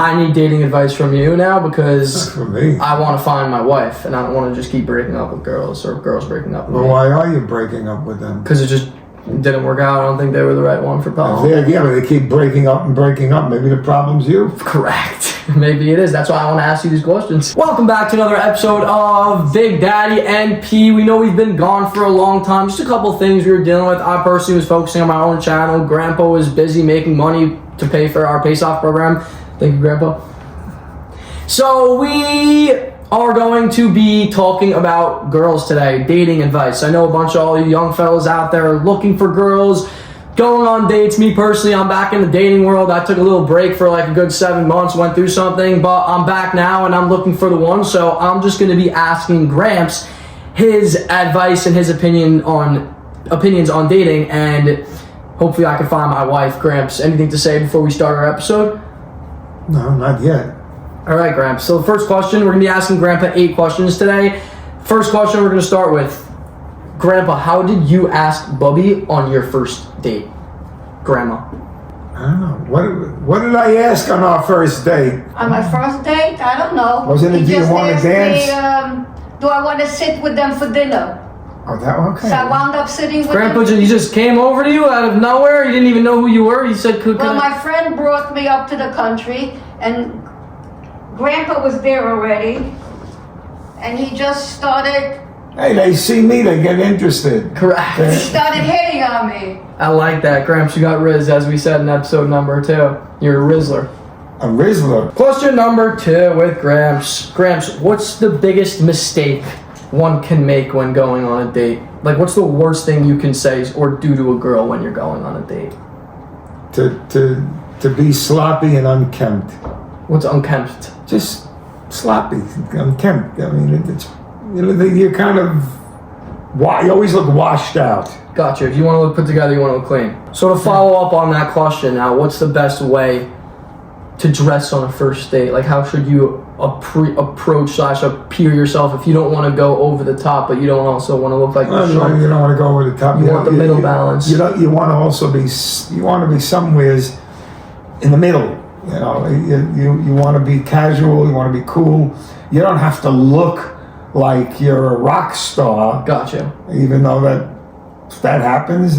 I need dating advice from you now because for me. I want to find my wife and I don't want to just keep breaking up with girls or girls breaking up with me. Why are you breaking up with them? Because it just didn't work out. I don't think they were the right one for Paul. Yeah, but they keep breaking up and breaking up. Maybe the problem's you. Correct. Maybe it is. That's why I want to ask you these questions. Welcome back to another episode of Big Daddy NP. We know we've been gone for a long time. Just a couple things we were dealing with. I personally was focusing on my own channel. Grandpa was busy making money to pay for our Pace-Off program. Thank you, Grandpa. So we are going to be talking about girls today, dating advice. I know a bunch of all you young fellas out there are looking for girls, going on dates. Me personally, I'm back in the dating world. I took a little break for like a good 7 months, went through something, but I'm back now and I'm looking for the one. So I'm just going to be asking Gramps his advice and his opinions on dating, and hopefully I can find my wife. Gramps, anything to say before we start our episode? No, not yet. All right, Gramps. So the first question, we're going to be asking Grandpa 8 questions today. First question we're going to start with. Grandpa, how did you ask Bubby on your first date? Grandma. I don't know. What did I ask on our first date? On my first date? I don't know. Wasn't it, He do you just want to asked dance? me, do I want to sit with them for dinner? Oh, that one? Okay. So I wound up sitting with Grandpa, them. he just came over to you out of nowhere? You didn't even know who you were? He said, Well, my friend brought me up to the country, and Grandpa was there already, and he just started... Hey, they see me, they get interested. Correct. He started hitting on me. I like that. Gramps, you got Riz, as we said in episode number 2. You're a Rizzler. A Rizzler. Question number 2 with Gramps. Gramps, what's the biggest mistake one can make when going on a date? Like, what's the worst thing you can say or do to a girl when you're going on a date? To be sloppy and unkempt. What's unkempt? Just sloppy, unkempt. I mean, it's, you know, you're kind of, you always look washed out. Gotcha. If you want to look put together, you want to look clean. So to follow up on that question now, what's the best way to dress on a first date? Like, how should you appear yourself if you don't want to go over the top, but you don't also want to look like No, you don't want to go over the top. You want the middle balance. You want to also be, you want to be somewheres in the middle. You know, you want to be casual, you want to be cool. You don't have to look like you're a rock star. Gotcha. Even though if that happens,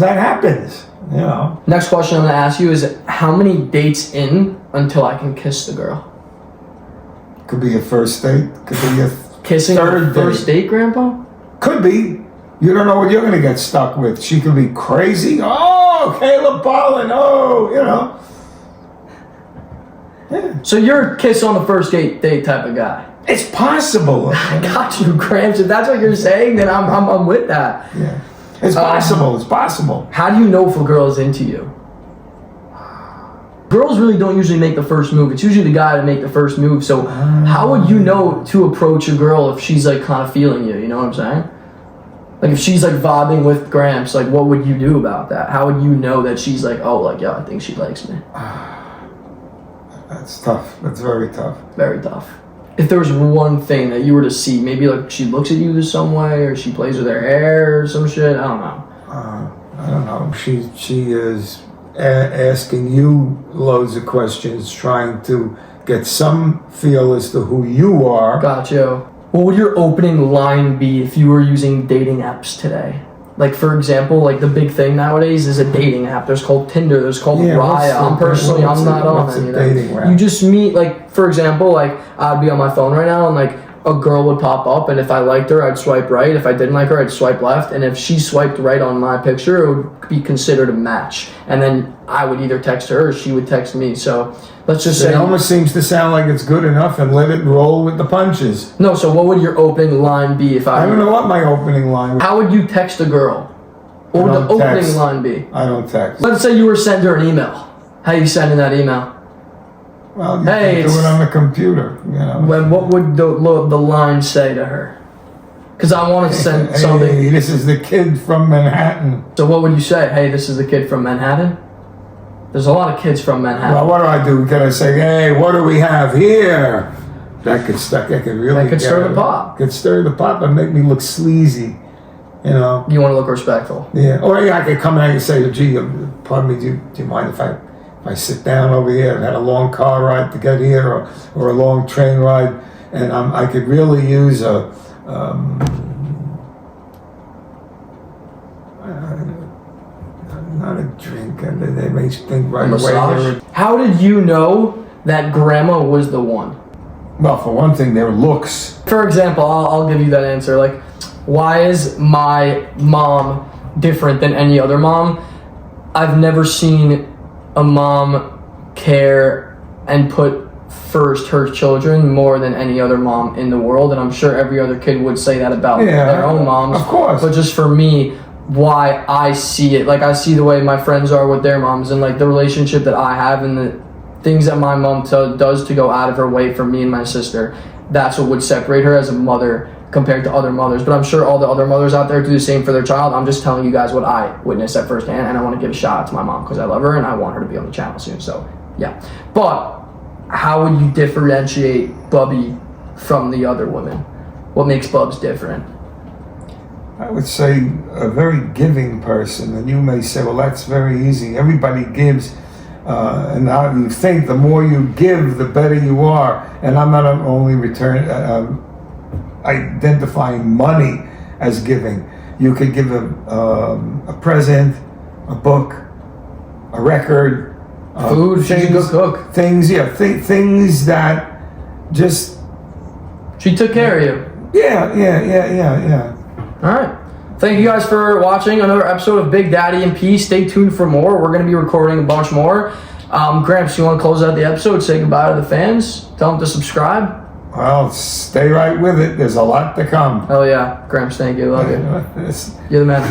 you know. Next question I'm going to ask you is, how many dates in until I can kiss the girl? Could be a first date, could be a Kissing on the first date, Grandpa? Could be. You don't know what you're going to get stuck with. She could be crazy. Oh, Caleb Pollen. Oh, you know. Yeah. So you're a kiss on the first date type of guy? It's possible. I got you, Gramps. If that's what you're saying, then I'm with that. Yeah. It's possible. It's possible. How do you know if a girl is into you? Girls really don't usually make the first move. It's usually the guy to make the first move. So how would you know to approach a girl if she's like kind of feeling you? You know what I'm saying? Like if she's like vibing with Gramps, like what would you do about that? How would you know that she's like, oh, like, yeah, I think she likes me? That's tough. That's very tough. Very tough. If there was one thing that you were to see, maybe like she looks at you some way, or she plays with her hair or some shit, I don't know. I don't know. She is asking you loads of questions, trying to get some feel as to who you are. Gotcha. What would your opening line be if you were using dating apps today? Like, for example, like the big thing nowadays is a dating app. There's called Tinder. There's called Raya. I'm not on any of that. You just meet, like, for example, like I'd be on my phone right now and like a girl would pop up, and if I liked her, I'd swipe right. If I didn't like her, I'd swipe left. And if she swiped right on my picture, it would be considered a match. And then I would either text her or she would text me. So let's just say... It almost seems to sound like it's good enough, and let it roll with the punches. No, so what would your opening line be if I don't know what my opening line would be. How would you text a girl? What would the opening line be? I don't text. Let's say you were sending her an email. How are you sending that email? Well, you can do it on the computer, you know. What would the line say to her? Because I want to send something. Hey, this is the kid from Manhattan. So what would you say? Hey, this is the kid from Manhattan? There's a lot of kids from Manhattan. Well, what do I do? Can I say, hey, what do we have here? That could stir the pot. Could stir the pot, but make me look sleazy. You know. You want to look respectful. Yeah. Or I could come out and say, gee, pardon me, do you mind if I I sit down over here. I've had a long car ride to get here, or a long train ride, and I could really use not a drink. And they may think right away. Massage? How did you know that grandma was the one? Well, for one thing, their looks. For example, I'll give you that answer. Like, why is my mom different than any other mom? I've never seen a mom care and put first her children more than any other mom in the world, and I'm sure every other kid would say that about their own moms. Of course. But just for me, why I see it, like I see the way my friends are with their moms, and like the relationship that I have, and the things that my mom does to go out of her way for me and my sister. That's what would separate her as a mother compared to other mothers. But I'm sure all the other mothers out there do the same for their child. I'm just telling you guys what I witnessed at firsthand, and I want to give a shout out to my mom because I love her and I want her to be on the channel soon. So yeah. But how would you differentiate Bubby from the other women? What makes Bubs different? I would say a very giving person, and you may say, well, that's very easy. Everybody gives, and how you think the more you give, the better you are. And I'm not only identifying money as giving. You could give a present, a book, a record, food. She's a good cook. Things that just. She took care of you. Yeah. All right. Thank you guys for watching another episode of Big Daddy and P. Stay tuned for more. We're going to be recording a bunch more. Gramps, you want to close out the episode? Say goodbye to the fans? Tell them to subscribe? Well, stay right with it. There's a lot to come. Oh, yeah. Gramps, thank you. Love you. You're the man.